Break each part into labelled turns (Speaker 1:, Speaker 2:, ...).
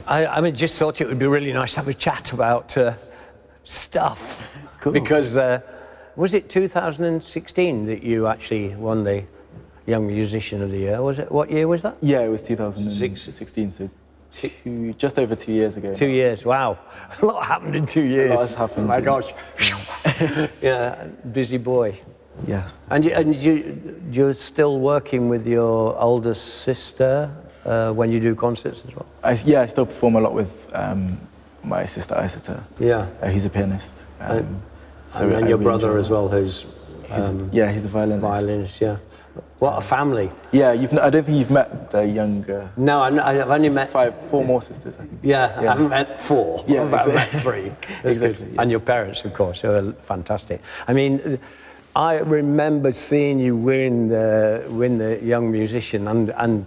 Speaker 1: I mean, just thought it would be really nice to have a chat about stuff.
Speaker 2: Cool.
Speaker 1: Because was it 2016 that you actually won the Young Musician of the Year? Was it? What year was that?
Speaker 2: Yeah, it was 2016, so just over 2 years ago.
Speaker 1: 2 years, wow. A lot happened in 2 years.
Speaker 2: A lot has happened.
Speaker 1: Oh my gosh. Yeah, busy boy.
Speaker 2: Yes.
Speaker 1: And you're still working with your older sister when you do concerts as well?
Speaker 2: I still perform a lot with my sister Isata.
Speaker 1: Yeah.
Speaker 2: Who's a pianist.
Speaker 1: And your brother as well, who's...
Speaker 2: he's a violinist.
Speaker 1: Violinist, yeah. What a family.
Speaker 2: Yeah, I don't think you've met the younger...
Speaker 1: No, I've only met...
Speaker 2: 4 more sisters, I think.
Speaker 1: Yeah, I haven't met 4.
Speaker 2: Yeah,
Speaker 1: I've met 3.
Speaker 2: Exactly.
Speaker 1: Yeah. And your parents, of course, who are fantastic. I mean, I remember seeing you win the Young Musician and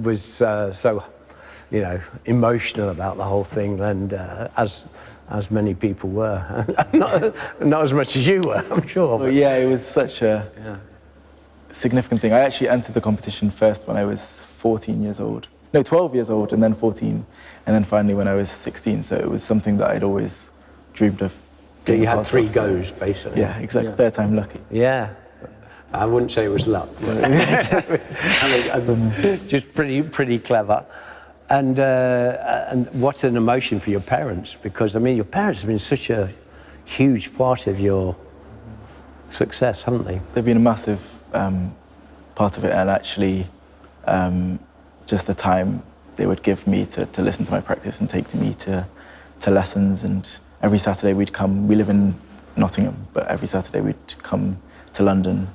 Speaker 1: was so, emotional about the whole thing, and as many people were. not as much as you were, I'm sure.
Speaker 2: Well, yeah, it was such a significant thing. I actually entered the competition first when I was 14 years old. No, 12 years old, and then 14, and then finally when I was 16. So it was something that I'd always dreamed of.
Speaker 1: So you had 3 goes, basically.
Speaker 2: Yeah, exactly. Third time lucky.
Speaker 1: Yeah. I wouldn't say it was luck. Just pretty clever. And what an emotion for your parents, because, I mean, your parents have been such a huge part of your success, haven't they?
Speaker 2: They've been a massive part of it, and actually just the time they would give me to listen to my practice and take me to lessons. And every Saturday we'd come, we live in Nottingham, but every Saturday we'd come to London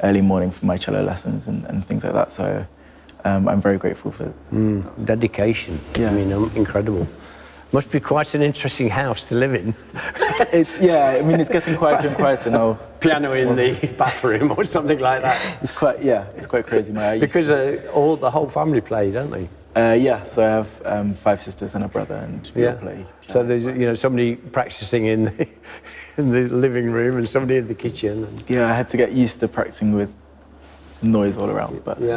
Speaker 2: early morning for my cello lessons and things like that. So I'm very grateful for
Speaker 1: dedication. Yeah. I mean, incredible. Must be quite an interesting house to live in.
Speaker 2: It's getting quieter and quieter now.
Speaker 1: Piano in the bathroom or something like that.
Speaker 2: It's quite crazy.
Speaker 1: Because the whole family play, don't they?
Speaker 2: Yeah, so I have 5 sisters and a brother, and we all play.
Speaker 1: So there's somebody practicing in the living room and somebody in the kitchen.
Speaker 2: Yeah, I had to get used to practicing with noise all around, but it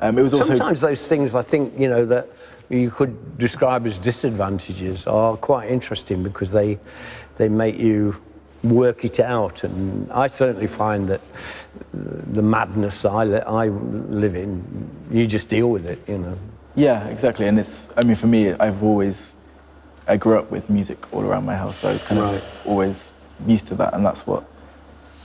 Speaker 2: was also...
Speaker 1: Sometimes those things, I think, that you could describe as disadvantages are quite interesting because they make you work it out, and I certainly find that the madness I live in, you just deal with it,
Speaker 2: Yeah, exactly, and for me, I grew up with music all around my house, so I was kind of always used to that, and that's what...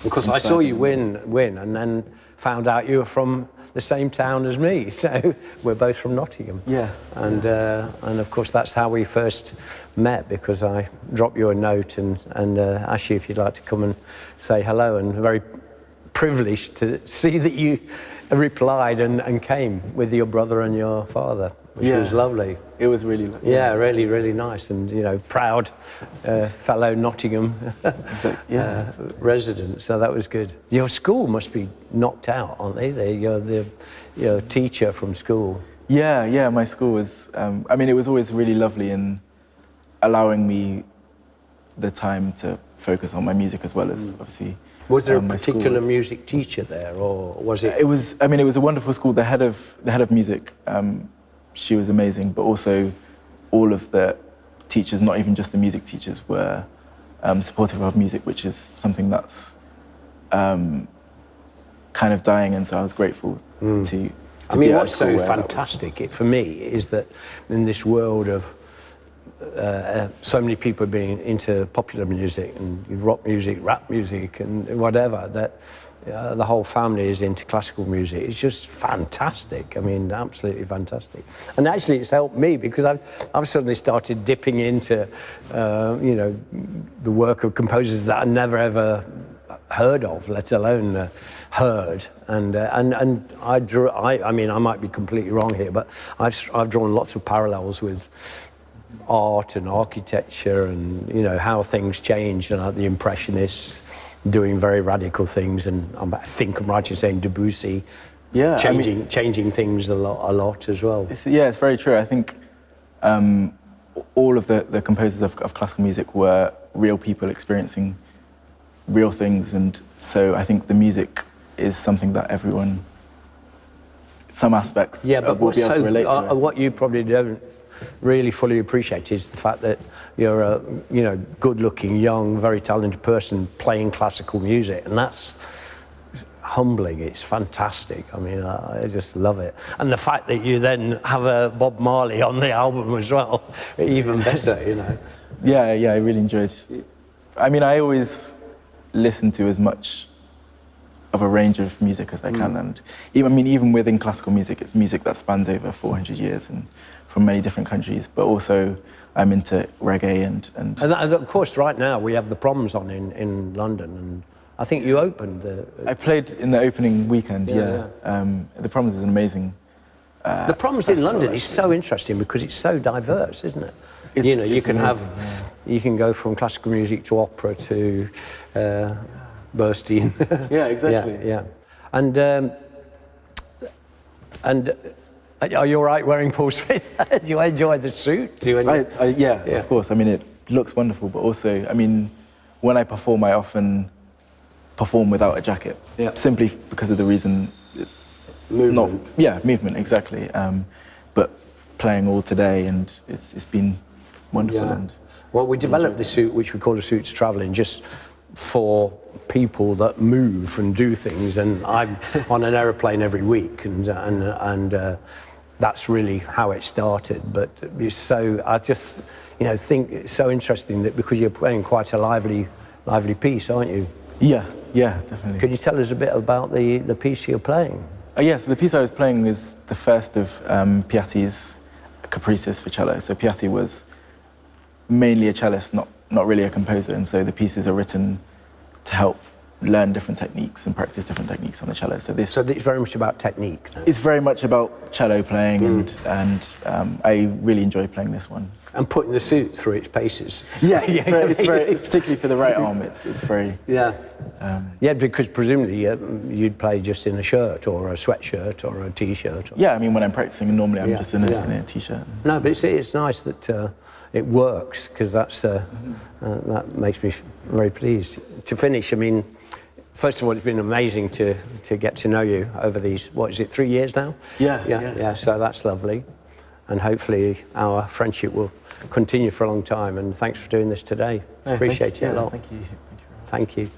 Speaker 1: Because I saw you win, and then found out you were from the same town as me, so we're both from Nottingham.
Speaker 2: Yes.
Speaker 1: And of course that's how we first met, because I dropped you a note and asked you if you'd like to come and say hello, and very privileged to see that you replied and came with your brother and your father, which was lovely.
Speaker 2: It was really lovely.
Speaker 1: Yeah, really, really nice, and proud fellow Nottingham resident. So that was good. Your school must be knocked out, aren't they? You're the teacher from school.
Speaker 2: Yeah. My school was. It was always really lovely in allowing me the time to focus on my music as well as obviously.
Speaker 1: Was there a particular music teacher there, or was it?
Speaker 2: It was. It was a wonderful school. The head of music. She was amazing, but also all of the teachers, not even just the music teachers, were supportive of music, which is something that's kind of dying, and so I was grateful to
Speaker 1: what's so fantastic for me is that in this world of so many people being into popular music and rock music, rap music, and whatever, that the whole family is into classical music. It's just fantastic. I mean, absolutely fantastic. And actually, it's helped me because I've suddenly started dipping into, the work of composers that I never ever heard of, let alone heard. And I drew. I might be completely wrong here, but I've drawn lots of parallels with art and architecture, and how things change, and the Impressionists doing very radical things, and I think I'm right in saying Debussy, changing things a lot as well.
Speaker 2: It's very true. I think all of the composers of classical music were real people experiencing real things, and so I think the music is something that everyone, some aspects, will be able to relate to.
Speaker 1: What you probably don't really fully appreciate is the fact that you're a, you know, good-looking, young, very talented person playing classical music, and that's humbling. It's fantastic. I mean, I just love it. And the fact that you then have a Bob Marley on the album as well, even better, you know.
Speaker 2: Yeah, I really enjoyed. I mean, I always listen to as much of a range of music as I can, and even within classical music, it's music that spans over 400 years and from many different countries. But also, I'm into reggae and
Speaker 1: of course, right now we have the Proms on in London, and I think you opened the...
Speaker 2: I played in the opening weekend, yeah. The Proms is an amazing
Speaker 1: the Proms in London is so interesting because it's so diverse, isn't it? You know, you can
Speaker 2: amazing,
Speaker 1: you can go from classical music to opera to Bernstein.
Speaker 2: Yeah, exactly.
Speaker 1: Yeah. And are you all right wearing Paul Smith? Do you enjoy the suit?
Speaker 2: Yeah, of course. I mean, it looks wonderful, but also, I mean, when I perform, I often perform without a jacket, simply because of the reason it's
Speaker 1: Movement.
Speaker 2: Movement, exactly. But playing all today, and it's been wonderful.
Speaker 1: Yeah.
Speaker 2: And
Speaker 1: well, we developed this suit, which we call a suit to travel in, just for people that move and do things. And I'm on an aeroplane every week, and that's really how it started. But it's so, I just, you know, think it's so interesting that because you're playing quite a lively piece, aren't you?
Speaker 2: Yeah, definitely.
Speaker 1: Could you tell us a bit about the piece you're playing?
Speaker 2: So the piece I was playing is the first of Piatti's Caprices for cello. So Piatti was mainly a cellist, not really a composer, and so the pieces are written to help learn different techniques and practice different techniques on the cello. So it's
Speaker 1: very much about technique. Then.
Speaker 2: It's very much about cello playing, and I really enjoy playing this one.
Speaker 1: And putting the suit through its paces.
Speaker 2: Yeah, it's very particularly for the right arm. It's very
Speaker 1: because presumably you'd play just in a shirt or a sweatshirt or a t-shirt.
Speaker 2: Yeah, I mean when I'm practicing, normally I'm just in a t-shirt.
Speaker 1: No, but it's nice that it works, because that makes me very pleased. To finish, I mean, first of all, it's been amazing to get to know you over these, 3 years now? Yeah, so that's lovely. And hopefully our friendship will continue for a long time. And thanks for doing this today. Appreciate it a lot.
Speaker 2: Thank you.
Speaker 1: Thank you.